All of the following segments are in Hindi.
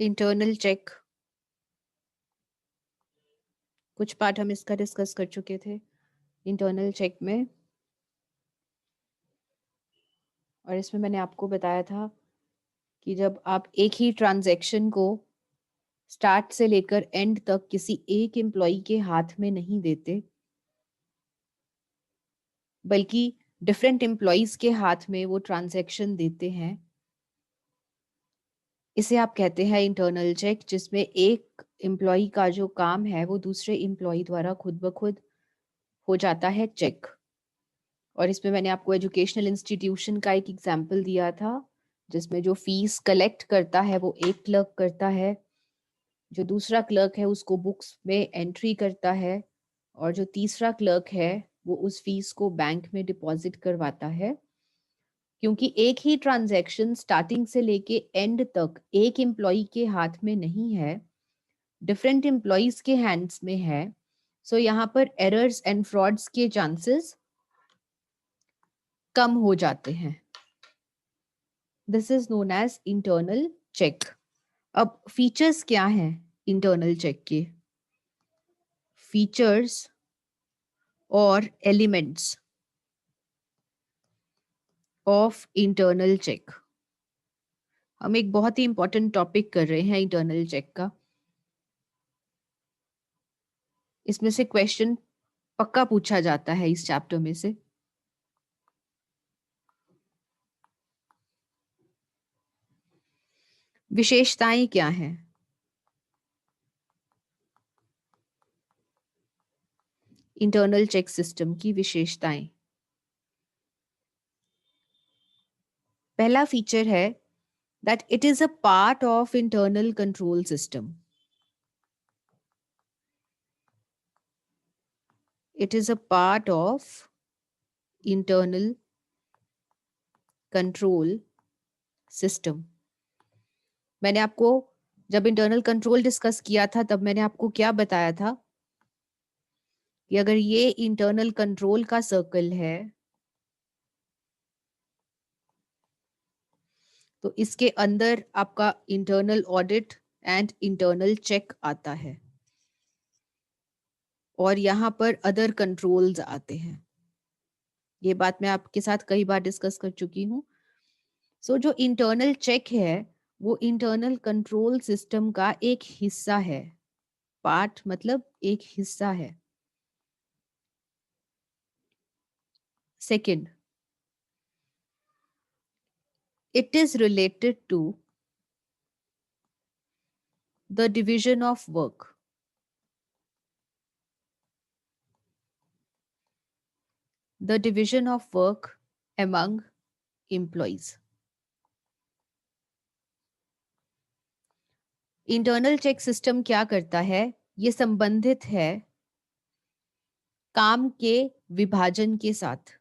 इंटरनल चेक, कुछ पार्ट हम इसका डिस्कस कर चुके थे इंटरनल चेक में, और इसमें मैंने आपको बताया था कि जब आप एक ही ट्रांजैक्शन को स्टार्ट से लेकर एंड तक किसी एक एम्प्लॉय के हाथ में नहीं देते, बल्कि डिफरेंट एम्प्लॉयज के हाथ में वो ट्रांजैक्शन देते हैं, इसे आप कहते हैं इंटरनल चेक, जिसमें एक एम्प्लॉय का जो काम है वो दूसरे एम्प्लॉय द्वारा खुद ब खुद हो जाता है चेक। और इसमें मैंने आपको एजुकेशनल इंस्टीट्यूशन का एक एग्जाम्पल दिया था, जिसमें जो फीस कलेक्ट करता है वो एक क्लर्क करता है, जो दूसरा क्लर्क है उसको बुक्स में एंट्री करता है, और जो तीसरा क्लर्क है वो उस फीस को बैंक में डिपॉजिट करवाता है। क्योंकि एक ही ट्रांजैक्शन स्टार्टिंग से लेके एंड तक एक एम्प्लॉय के हाथ में नहीं है, डिफरेंट एम्प्लॉयज के हैंड्स में है, सो यहाँ पर एरर्स एंड फ्रॉड्स के चांसेस कम हो जाते हैं। This is known as internal check. अब फीचर्स क्या हैं इंटरनल चेक के? फीचर्स और एलिमेंट्स ऑफ इंटरनल चेक, हम एक बहुत ही इंपॉर्टेंट टॉपिक कर रहे हैं इंटरनल चेक का। इसमें से क्वेश्चन पक्का पूछा जाता है इस चैप्टर में से। विशेषताएं क्या हैं इंटरनल चेक सिस्टम की? विशेषताएं, पहला फीचर है that it is a part of internal control system. It is a part of internal control system. मैंने आपको जब इंटरनल कंट्रोल डिस्कस किया था तब मैंने आपको क्या बताया था कि अगर ये इंटरनल कंट्रोल का सर्कल है तो इसके अंदर आपका internal audit and internal check आता है, और यहां पर अदर कंट्रोल्स आते हैं। ये बात मैं आपके साथ कई बार डिस्कस कर चुकी हूँ। सो जो इंटरनल चेक है वो इंटरनल कंट्रोल सिस्टम का एक हिस्सा है। पार्ट मतलब एक हिस्सा है। Second, it is related to the division of work. The division of work among employees. Internal check system क्या करता है? ये संबंधित है काम के विभाजन के साथ।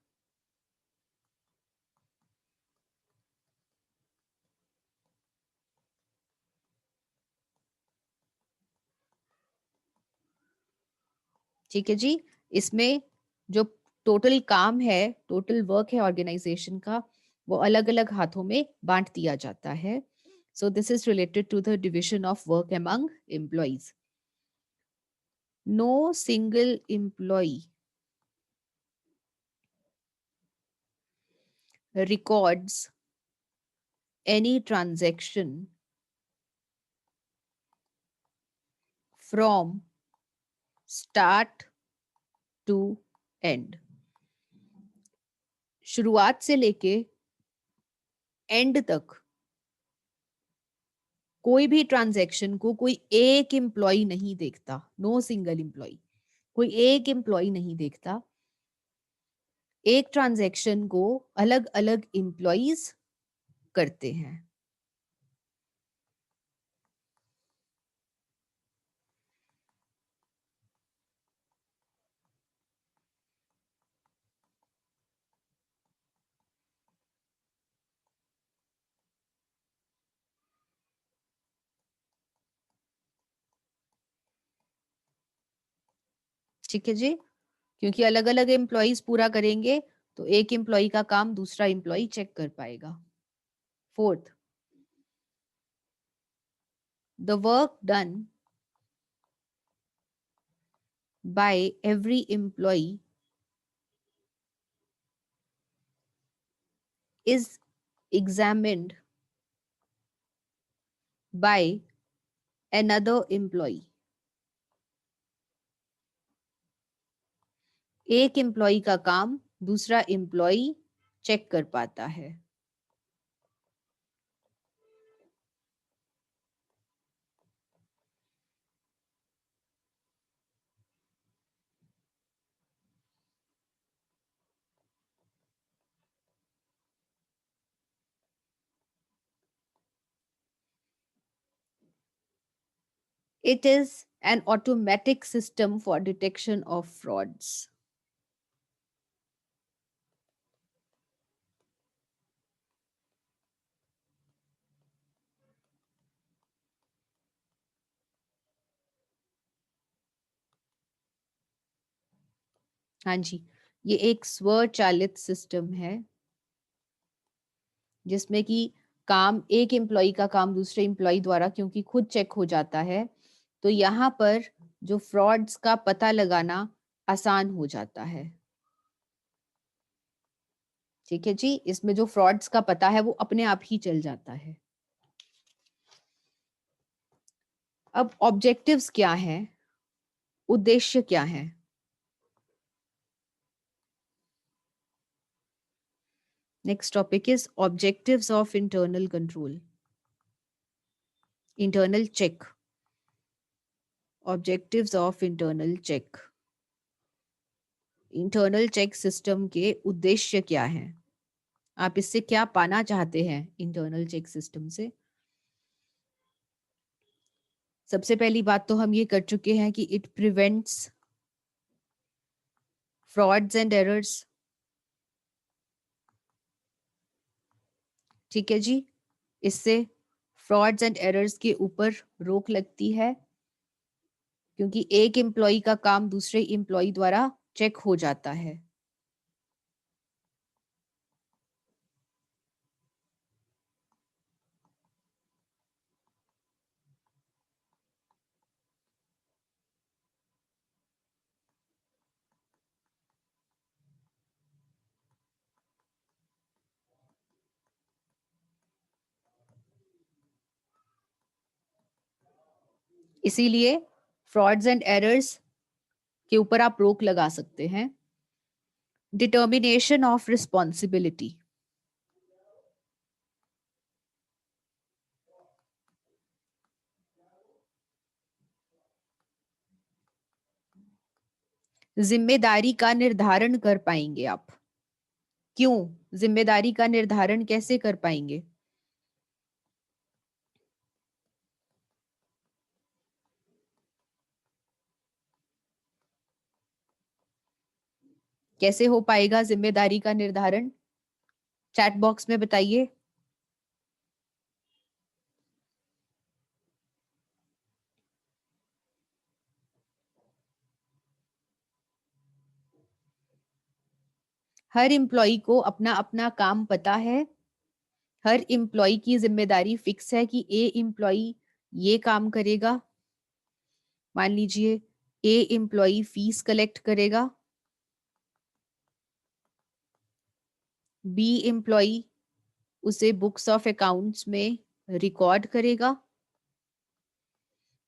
ठीक है जी। इसमें जो टोटल काम है, टोटल वर्क है ऑर्गेनाइजेशन का, वो अलग अलग हाथों में बांट दिया जाता है। So this is related to the division of work among employees. No single employee records any transaction from start to end। शुरुआत से लेके एंड तक कोई भी ट्रांजैक्शन को कोई एक एम्प्लॉय नहीं देखता। नो सिंगल एम्प्लॉय, कोई एक एम्प्लॉय नहीं देखता। एक ट्रांजैक्शन को अलग अलग एम्प्लॉयज करते हैं। ठीक है जी। क्योंकि अलग अलग एम्प्लॉयज पूरा करेंगे तो एक एम्प्लॉय का काम दूसरा एम्प्लॉय चेक कर पाएगा। Fourth, the work done by every employee is examined by another employee. एक एम्प्लॉय का काम दूसरा एम्प्लॉय चेक कर पाता है. It is an automatic system for detection of frauds. हाँ जी, ये एक स्वचालित सिस्टम है जिसमें कि काम एक एम्प्लॉय का काम दूसरे एम्प्लॉय द्वारा क्योंकि खुद चेक हो जाता है, तो यहाँ पर जो फ्रॉड्स का पता लगाना आसान हो जाता है. ठीक है जी, इसमें जो फ्रॉड्स का पता है वो अपने आप ही चल जाता है. अब ऑब्जेक्टिव्स क्या है, उद्देश्य क्या है? Next topic is objectives of internal control, internal check. Objectives of internal check. Internal check system के उद्देश्य क्या हैं? आप इससे क्या पाना चाहते हैं इंटरनल चेक सिस्टम से? सबसे पहली बात तो हम ये कर चुके हैं कि it prevents frauds and errors. ठीक है जी, इससे फ्रॉड्स एंड एरर्स के ऊपर रोक लगती है क्योंकि एक एम्प्लॉय का काम दूसरे एम्प्लॉय द्वारा चेक हो जाता है. इसीलिए फ्रॉड्स एंड एरर्स के ऊपर आप रोक लगा सकते हैं. Determination of responsibility. जिम्मेदारी का निर्धारण कर पाएंगे आप. क्यों? जिम्मेदारी का निर्धारण कैसे कर पाएंगे? कैसे हो पाएगा जिम्मेदारी का निर्धारण? चैट बॉक्स में बताइए. हर एम्प्लॉय को अपना अपना काम पता है. हर एम्प्लॉय की जिम्मेदारी फिक्स है कि ए एम्प्लॉय ये काम करेगा. मान लीजिए ए एम्प्लॉय फीस कलेक्ट करेगा, बी एम्प्लॉय उसे बुक्स ऑफ अकाउंट्स में रिकॉर्ड करेगा,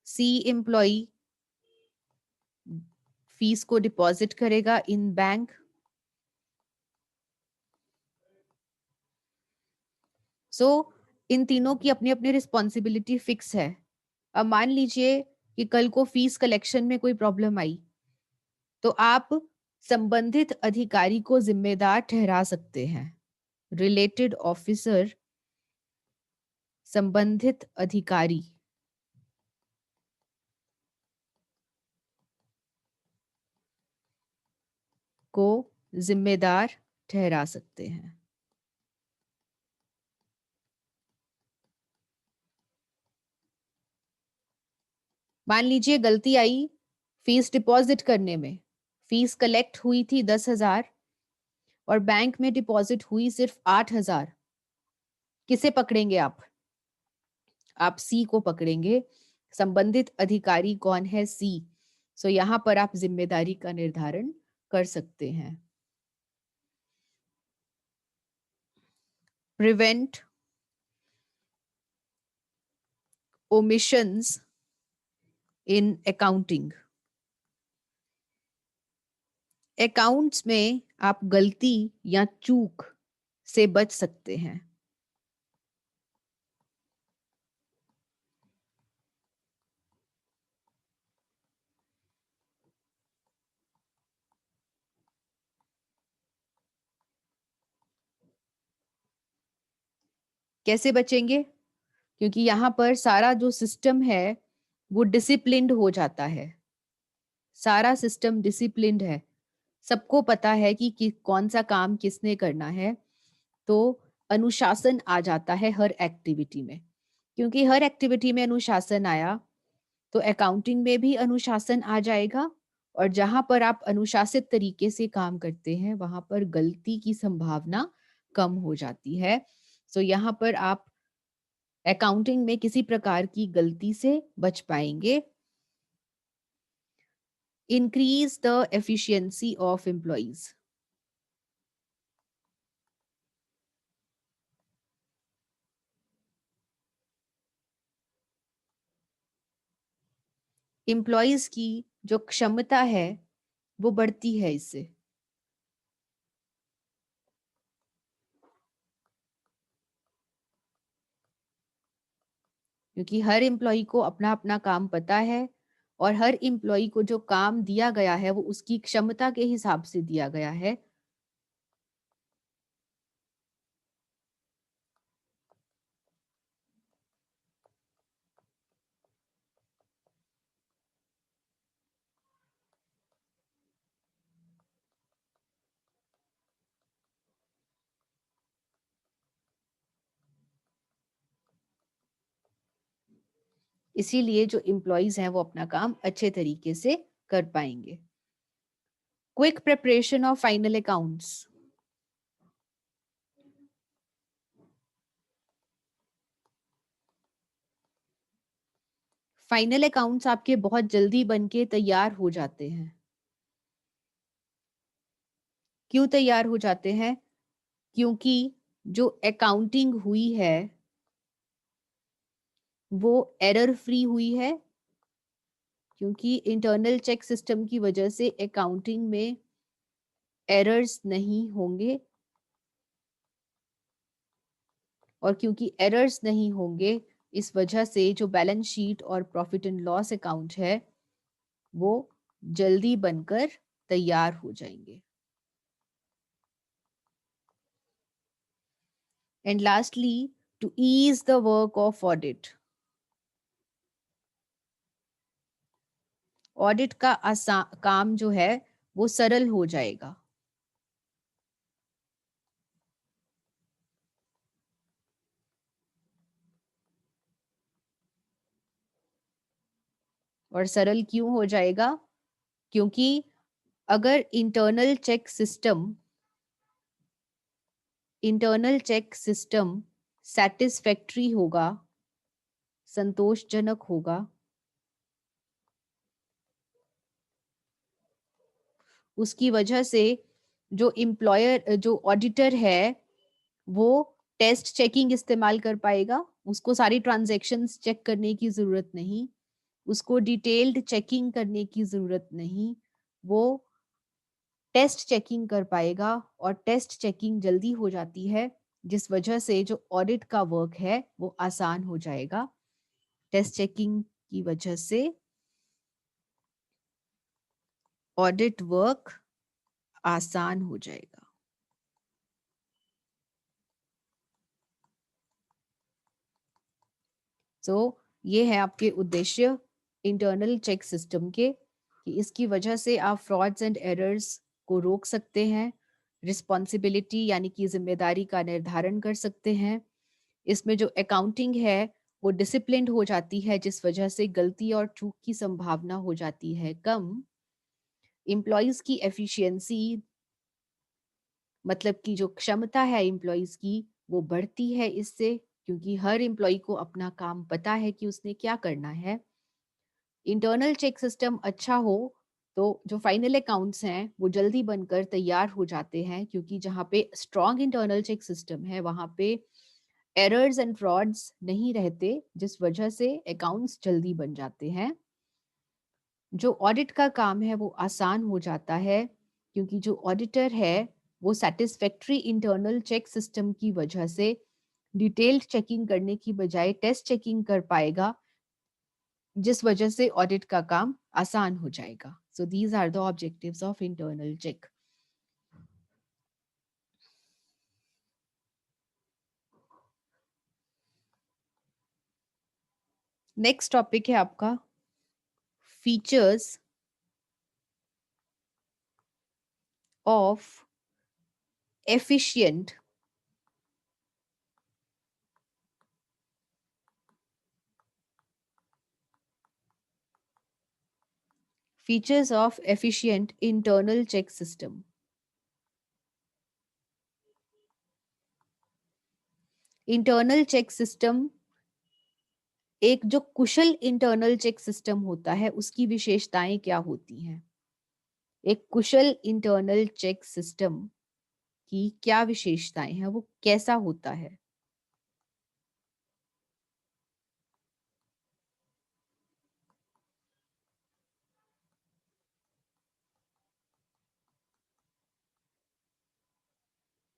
सी एम्प्लॉय फीस को डिपॉजिट करेगा इन बैंक. सो इन तीनों की अपनी अपनी रिस्पॉन्सिबिलिटी फिक्स है. अब मान लीजिए कि कल को फीस कलेक्शन में कोई प्रॉब्लम आई, तो आप संबंधित अधिकारी को जिम्मेदार ठहरा सकते हैं. रिलेटेड ऑफिसर, संबंधित अधिकारी को जिम्मेदार ठहरा सकते हैं. मान लीजिए गलती आई फीस डिपॉजिट करने में. फीस कलेक्ट हुई थी 10,000 और बैंक में डिपॉजिट हुई सिर्फ 8,000. किसे पकड़ेंगे आप? आप सी को पकड़ेंगे, संबंधित अधिकारी कौन है, सी। सो यहाँ पर आप जिम्मेदारी का निर्धारण कर सकते हैं। Prevent omissions in accounting। Accounts में आप गलती या चूक से बच सकते हैं। कैसे बचेंगे? क्योंकि यहाँ पर सारा जो सिस्टम है वो डिसिप्लिन्ड हो जाता है, सारा सिस्टम डिसिप्लिन्ड है, सबको पता है कि कौन सा काम किसने करना है, तो अनुशासन आ जाता है हर एक्टिविटी में। क्योंकि हर एक्टिविटी में अनुशासन आया तो अकाउंटिंग में भी अनुशासन आ जाएगा, और जहां पर आप अनुशासित तरीके से काम करते हैं वहां पर गलती की संभावना कम हो जाती है। सो यहाँ पर आप अकाउंटिंग में किसी प्रकार की गलती से बच पाएंगे। Increase the efficiency of employees. Employees की जो क्षमता है वो बढ़ती है इससे। क्योंकि हर एम्प्लॉय को अपना अपना काम पता है, और हर एम्प्लॉय को जो काम दिया गया है वो उसकी क्षमता के हिसाब से दिया गया है। इसीलिए जो एम्प्लॉइज हैं वो अपना काम अच्छे तरीके से कर पाएंगे। Quick preparation of final accounts. Final accounts आपके बहुत जल्दी बनके तैयार हो जाते हैं। क्यों तैयार हो जाते हैं? क्योंकि जो अकाउंटिंग हुई है वो एरर फ्री हुई है। क्योंकि इंटरनल चेक सिस्टम की वजह से अकाउंटिंग में एरर्स नहीं होंगे, और क्योंकि एरर्स नहीं होंगे इस वजह से जो बैलेंस शीट और प्रॉफिट एंड लॉस अकाउंट है वो जल्दी बनकर तैयार हो जाएंगे। And lastly, to ease the work of audit. Audit का काम जो है वो सरल हो जाएगा। और सरल क्यों हो जाएगा? क्योंकि अगर इंटरनल चेक सिस्टम सेटिस्फैक्ट्री होगा, संतोषजनक होगा, उसकी वजह से जो ऑडिटर है वो टेस्ट चेकिंग इस्तेमाल कर पाएगा। उसको सारी ट्रांजैक्शंस चेक करने की जरूरत नहीं, उसको डिटेल्ड चेकिंग करने की जरूरत नहीं, वो टेस्ट चेकिंग कर पाएगा, और टेस्ट चेकिंग जल्दी हो जाती है जिस वजह से जो ऑडिट का वर्क है वो आसान हो जाएगा। टेस्ट चेकिंग की वजह से ऑडिट वर्क आसान हो जाएगा। तो ये है आपके उद्देश्य इंटरनल चेक सिस्टम के, कि इसकी वजह से आप फ्रॉड्स एंड एरर्स को रोक सकते हैं, रिस्पॉन्सिबिलिटी यानी कि जिम्मेदारी का निर्धारण कर सकते हैं। इसमें जो अकाउंटिंग है वो डिसिप्लिन्ड हो जाती है जिस वजह से गलती और चूक की संभावना हो जाती है कम। एम्प्लॉयज की एफिशिएंसी मतलब कि जो क्षमता है एम्प्लॉयज की वो बढ़ती है इससे, क्योंकि हर एम्प्लॉय को अपना काम पता है कि उसने क्या करना है। इंटरनल चेक सिस्टम अच्छा हो तो जो फाइनल अकाउंट्स हैं वो जल्दी बनकर तैयार हो जाते हैं, क्योंकि जहाँ पे स्ट्रॉन्ग इंटरनल चेक सिस्टम है वहाँ पे एरर्स एंड फ्रॉड्स नहीं रहते, जिस वजह से अकाउंट्स जल्दी बन जाते हैं। जो ऑडिट का काम है वो आसान हो जाता है, क्योंकि जो ऑडिटर है वो सेटिस्फैक्ट्री इंटरनल चेक सिस्टम की वजह से डिटेल्ड चेकिंग करने की बजाय टेस्ट चेकिंग कर पाएगा, जिस वजह से ऑडिट का काम आसान हो जाएगा। So these are the objectives of internal check. Next topic है आपका features of efficient features of efficient internal check system. Internal check system, एक जो कुशल इंटरनल चेक सिस्टम होता है उसकी विशेषताएं क्या होती हैं? एक कुशल इंटरनल चेक सिस्टम की क्या विशेषताएं हैं, वो कैसा होता है?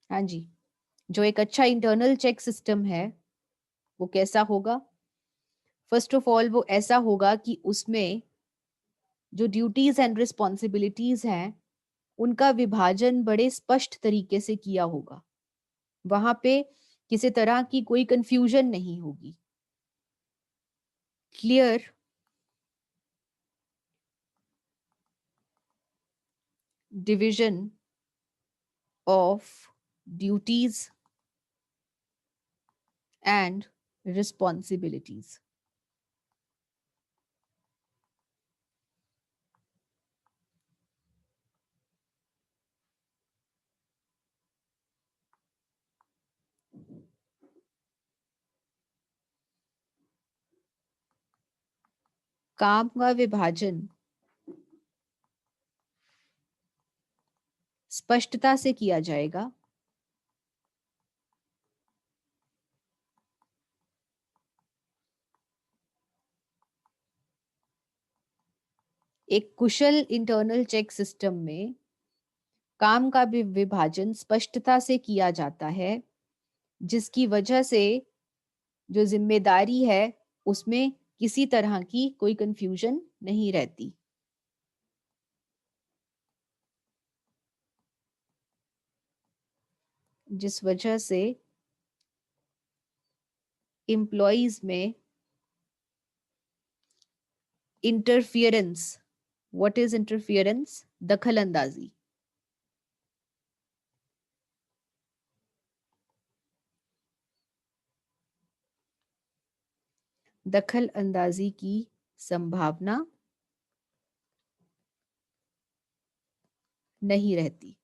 हाँ जी, जो एक अच्छा इंटरनल चेक सिस्टम है वो कैसा होगा? फर्स्ट ऑफ ऑल वो ऐसा होगा कि उसमें जो ड्यूटीज एंड रिस्पॉन्सिबिलिटीज हैं उनका विभाजन बड़े स्पष्ट तरीके से किया होगा। वहां पे किसी तरह की कोई कंफ्यूजन नहीं होगी। Clear division of duties and responsibilities. काम का विभाजन स्पष्टता से किया जाएगा। एक कुशल इंटरनल चेक सिस्टम में काम का भी विभाजन स्पष्टता से किया जाता है, जिसकी वजह से जो जिम्मेदारी है उसमें किसी तरह की कोई कंफ्यूजन नहीं रहती। जिस वजह से एम्प्लॉइज में इंटरफियरेंस, व्हाट इज इंटरफियरेंस? दखल अंदाजी, दखल अंदाजी की संभावना नहीं रहती।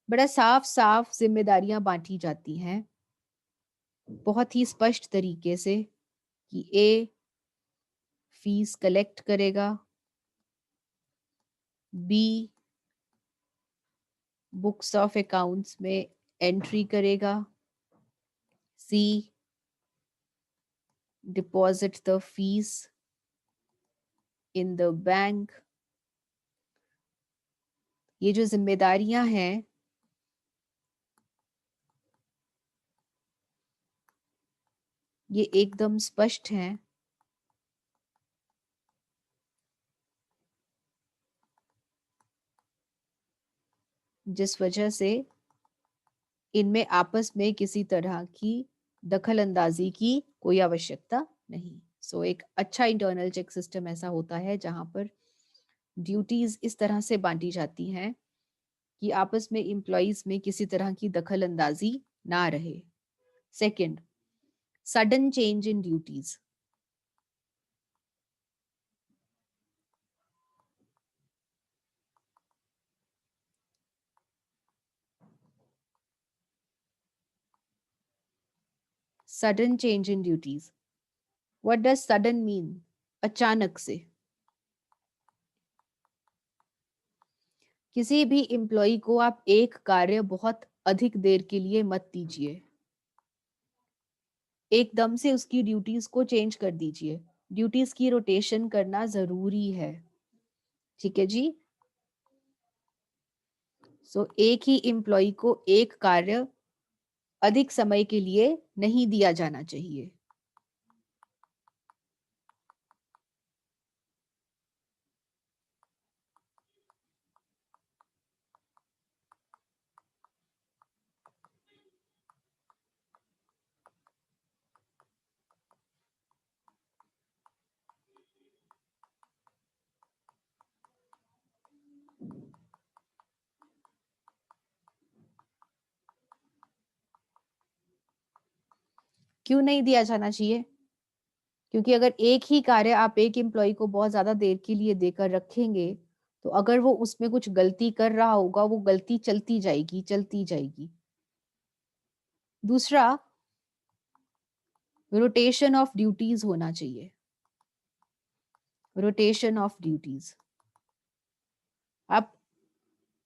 बड़ा साफ साफ जिम्मेदारियां बांटी जाती हैं बहुत ही स्पष्ट तरीके से कि ए फीस कलेक्ट करेगा, बी बुक्स ऑफ अकाउंट्स में एंट्री करेगा, C deposit the fees in the bank. ये जो जिम्मेदारियां हैं ये एकदम स्पष्ट हैं, जिस वजह से इनमें आपस में किसी तरह की दखल अंदाजी की कोई आवश्यकता नहीं। सो एक अच्छा इंटरनल चेक सिस्टम ऐसा होता है जहां पर ड्यूटीज इस तरह से बांटी जाती हैं कि आपस में एम्प्लॉइज में किसी तरह की दखल अंदाजी ना रहे। Second, sudden change in duties. Sudden change in duties. What does sudden mean? अचानक से. किसी भी एम्प्लॉय को आप एक कार्य बहुत अधिक देर के लिए मत दीजिए. एकदम से उसकी ड्यूटीज को चेंज कर दीजिए. ड्यूटीज की रोटेशन करना जरूरी है. ठीक है जी. सो एक ही एम्प्लॉय को एक कार्य अधिक समय के लिए नहीं दिया जाना चाहिए. क्यों नहीं दिया जाना चाहिए? क्योंकि अगर एक ही कार्य आप एक एम्प्लॉय को बहुत ज्यादा देर के लिए देकर रखेंगे, तो अगर वो उसमें कुछ गलती कर रहा होगा, वो गलती चलती जाएगी चलती जाएगी. दूसरा, रोटेशन ऑफ ड्यूटीज होना चाहिए. Rotation of duties. आप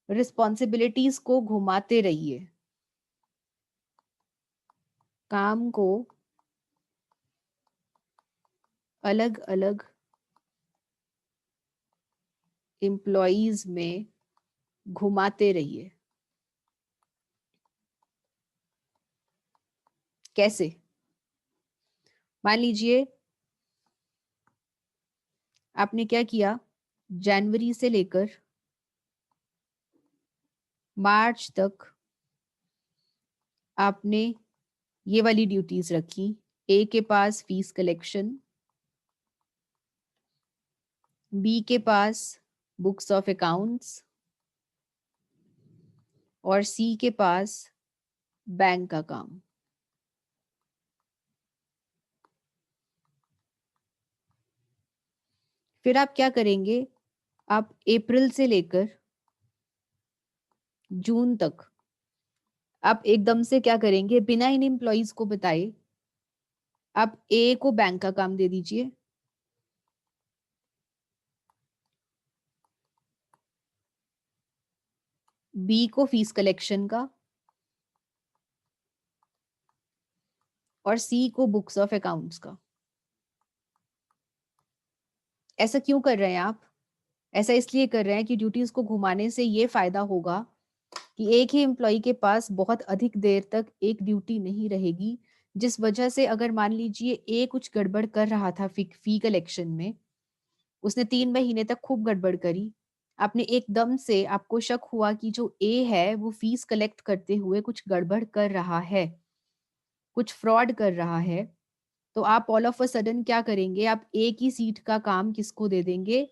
रिस्पॉन्सिबिलिटीज को घुमाते रहिए. काम को अलग अलग एम्प्लॉयज में घुमाते रहिए. कैसे? मान लीजिए आपने क्या किया, जनवरी से लेकर मार्च तक आपने ये वाली ड्यूटीज रखी. ए के पास फीस कलेक्शन, बी के पास बुक्स ऑफ अकाउंट्स और सी के पास बैंक का काम. फिर आप क्या करेंगे, आप अप्रैल से लेकर जून तक आप एकदम से क्या करेंगे, बिना इन एम्प्लॉयज को बताए आप ए को बैंक का काम दे दीजिए, बी को फीस कलेक्शन का और सी को बुक्स ऑफ अकाउंट्स का. ऐसा क्यों कर रहे हैं आप? ऐसा इसलिए कर रहे हैं कि ड्यूटीज को घुमाने से ये फायदा होगा कि एक ही एम्प्लॉय के पास बहुत अधिक देर तक एक ड्यूटी नहीं रहेगी, जिस वजह से अगर मान लीजिए ए कुछ गड़बड़ कर रहा था फी कलेक्शन में, उसने 3 महीने तक खूब गड़बड़ करी, आपने एकदम से आपको शक हुआ कि जो ए है वो फीस कलेक्ट करते हुए कुछ गड़बड़ कर रहा है, कुछ फ्रॉड कर रहा है, तो आप ऑल ऑफ अ सडन क्या करेंगे, आप ए की सीट का काम किसको दे देंगे?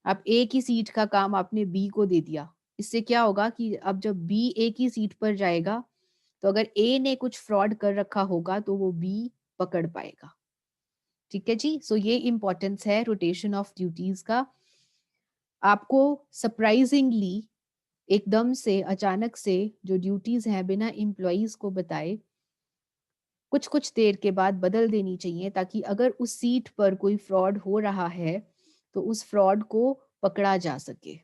आप ए की सीट का काम आपने बी को दे दिया. इससे क्या होगा कि अब जब बी ए की सीट पर जाएगा, तो अगर ए ने कुछ फ्रॉड कर रखा होगा तो वो बी पकड़ पाएगा. ठीक है जी. सो ये इंपॉर्टेंस है रोटेशन ऑफ ड्यूटीज का. आपको सरप्राइजिंगली एकदम से अचानक से जो ड्यूटीज हैं बिना एम्प्लॉयज को बताए कुछ कुछ देर के बाद बदल देनी चाहिए, ताकि अगर उस सीट पर कोई फ्रॉड हो रहा है तो उस फ्रॉड को पकड़ा जा सके.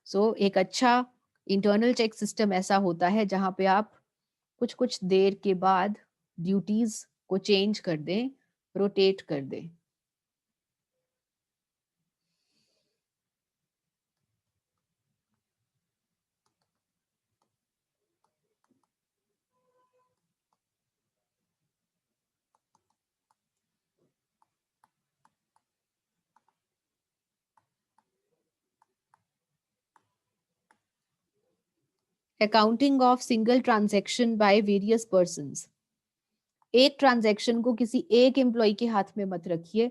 एक अच्छा इंटरनल चेक सिस्टम ऐसा होता है जहां पे आप कुछ कुछ देर के बाद ड्यूटीज को चेंज कर दें, रोटेट कर दें. Accounting of single transaction by various persons. एक ट्रांजैक्शन को किसी एक एम्प्लॉय के हाथ में मत रखिए,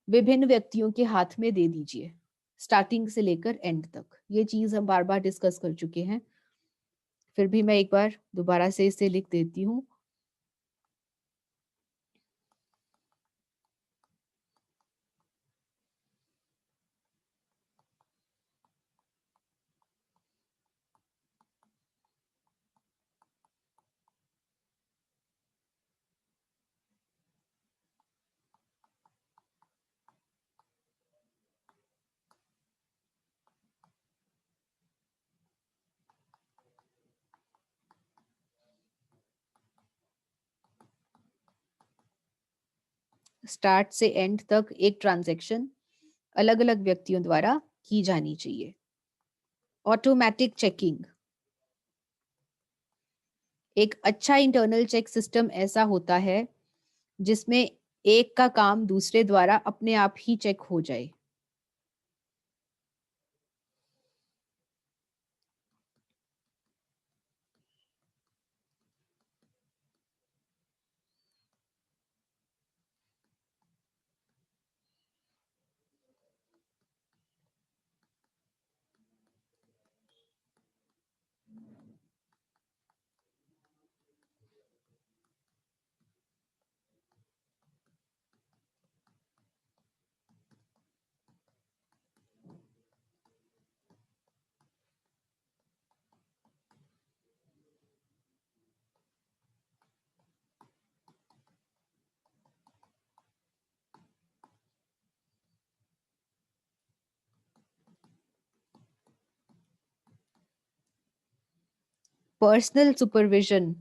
विभिन्न व्यक्तियों के हाथ में दे दीजिए, स्टार्टिंग से लेकर एंड तक. ये चीज हम बार बार डिस्कस कर चुके हैं, फिर भी मैं एक बार दोबारा से इसे लिख देती हूँ. स्टार्ट से एंड तक एक ट्रांजैक्शन अलग अलग व्यक्तियों द्वारा की जानी चाहिए। Automatic checking. एक अच्छा इंटरनल चेक सिस्टम ऐसा होता है जिसमें एक का काम दूसरे द्वारा अपने आप ही चेक हो जाए। Personal supervision.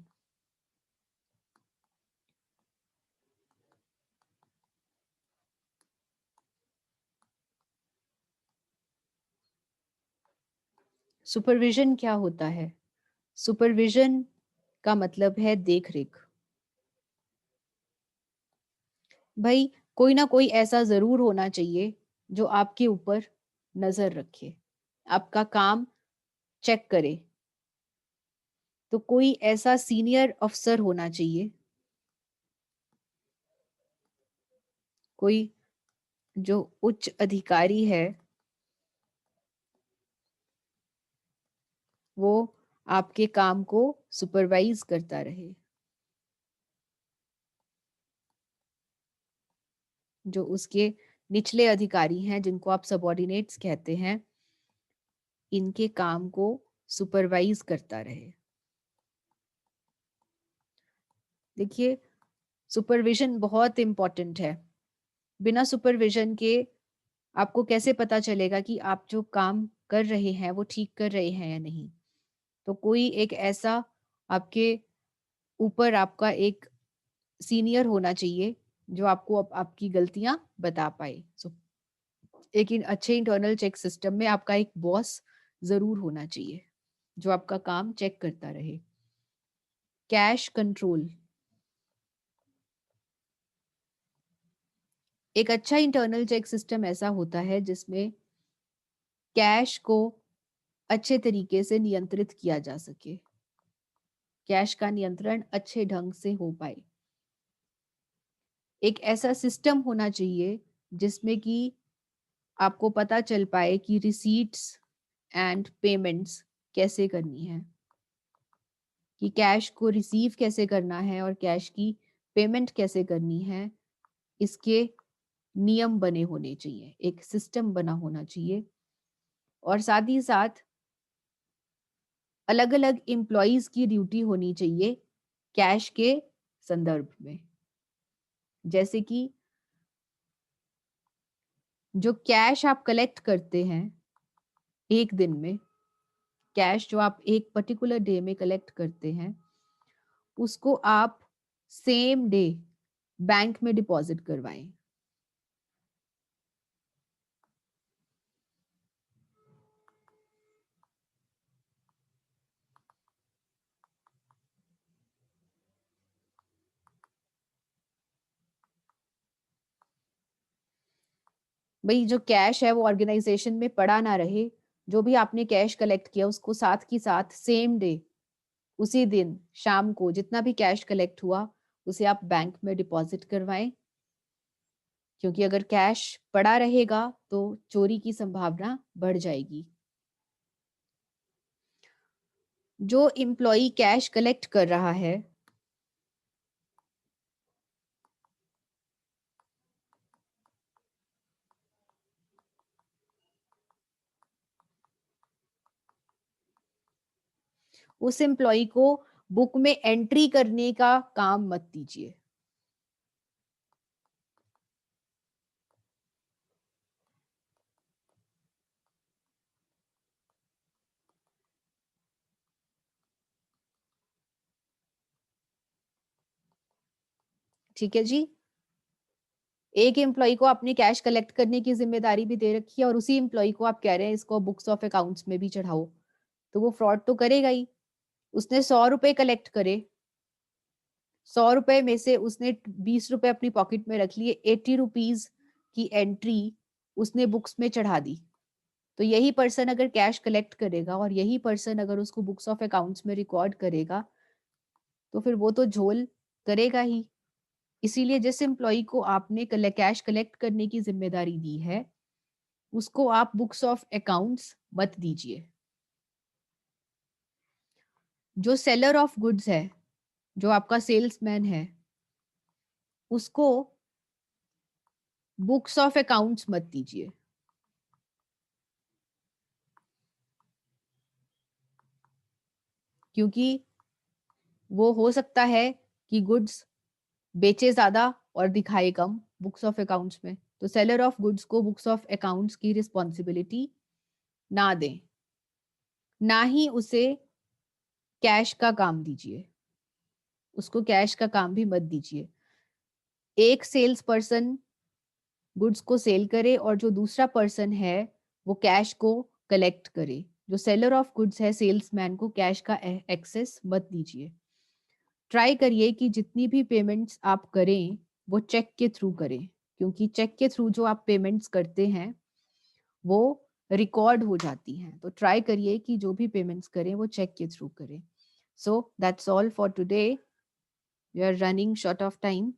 सुपरविजन क्या होता है? सुपरविजन का मतलब है देख रेख। भाई कोई ना कोई ऐसा जरूर होना चाहिए जो आपके ऊपर नजर रखे, आपका काम चेक करे। तो कोई ऐसा सीनियर अफसर होना चाहिए, कोई जो उच्च अधिकारी है, वो आपके काम को सुपरवाइज करता रहे। जो उसके निचले अधिकारी हैं, जिनको आप सबऑर्डिनेट्स कहते हैं, इनके काम को सुपरवाइज करता रहे। देखिए, सुपरविजन बहुत इंपॉर्टेंट है। बिना सुपरविजन के आपको कैसे पता चलेगा कि आप जो काम कर रहे हैं वो ठीक कर रहे हैं या नहीं? तो कोई एक ऐसा आपके ऊपर आपका एक सीनियर होना चाहिए जो आपको आपकी गलतियां बता पाए। एक इन अच्छे इंटरनल चेक सिस्टम में आपका एक बॉस जरूर होना चाहिए जो आपका काम चेक करता रहे। Cash control. एक अच्छा इंटरनल चेक सिस्टम ऐसा होता है जिसमें कैश को अच्छे तरीके से नियंत्रित किया जा सके, कैश का नियंत्रण अच्छे ढंग से हो पाए। एक ऐसा सिस्टम होना चाहिए जिसमें कि आपको पता चल पाए कि रिसीट्स एंड पेमेंट्स कैसे करनी है, कि कैश को रिसीव कैसे करना है और कैश की पेमेंट कैसे करनी है। इसके नियम बने होने चाहिए, एक सिस्टम बना होना चाहिए। और साथ ही साथ अलग अलग एम्प्लॉयज की ड्यूटी होनी चाहिए कैश के संदर्भ में। जैसे कि जो कैश आप कलेक्ट करते हैं एक दिन में, कैश जो आप एक पर्टिकुलर डे में कलेक्ट करते हैं, उसको आप सेम डे बैंक में डिपॉजिट करवाएं। भाई जो कैश है वो ऑर्गेनाइजेशन में पड़ा ना रहे। जो भी आपने कैश कलेक्ट किया उसको साथ की साथ सेम डे, उसी दिन शाम को जितना भी कैश कलेक्ट हुआ उसे आप बैंक में डिपॉजिट करवाएं। क्योंकि अगर कैश पड़ा रहेगा तो चोरी की संभावना बढ़ जाएगी। जो एम्प्लॉय कैश कलेक्ट कर रहा है, उस एम्प्लॉय को बुक में एंट्री करने का काम मत दीजिए। ठीक है जी। एक एम्प्लॉय को आपने कैश कलेक्ट करने की जिम्मेदारी भी दे रखी है और उसी एम्प्लॉय को आप कह रहे हैं इसको बुक्स ऑफ अकाउंट्स में भी चढ़ाओ, तो वो फ्रॉड तो करेगा ही। उसने 100 रुपए कलेक्ट करे, 100 रुपए में से उसने 20 रुपए अपनी पॉकेट में रख लिए, 80 रुपीज की एंट्री उसने बुक्स में चढ़ा दी। तो यही पर्सन अगर कैश कलेक्ट करेगा और यही पर्सन अगर उसको बुक्स ऑफ अकाउंट्स में रिकॉर्ड करेगा, तो फिर वो तो झोल करेगा ही। इसीलिए जिस एम्प्लॉय को आपने कैश कलेक्ट करने की जिम्मेदारी दी है, उसको आप बुक्स ऑफ अकाउंट्स मत दीजिए। जो सेलर ऑफ गुड्स है, जो आपका सेल्समैन है, उसको बुक्स ऑफ अकाउंट्स मत दीजिए। क्योंकि वो हो सकता है कि गुड्स बेचे ज्यादा और दिखाए कम बुक्स ऑफ अकाउंट्स में। तो सेलर ऑफ गुड्स को बुक्स ऑफ अकाउंट्स की रिस्पॉन्सिबिलिटी ना दें, ना ही उसे कैश का काम दीजिए, उसको कैश का काम भी मत दीजिए। एक सेल्स पर्सन गुड्स को सेल करे और जो दूसरा पर्सन है वो कैश को कलेक्ट करे। जो सेलर ऑफ गुड्स है, सेल्समैन को कैश का एक्सेस मत दीजिए। ट्राई करिए कि जितनी भी पेमेंट्स आप करें वो चेक के थ्रू करें, क्योंकि चेक के थ्रू जो आप पेमेंट्स करते हैं वो रिकॉर्ड हो जाती हैं। तो ट्राई करिए कि जो भी पेमेंट्स करें वो चेक के थ्रू करें। So that's all for today, we are running short of time.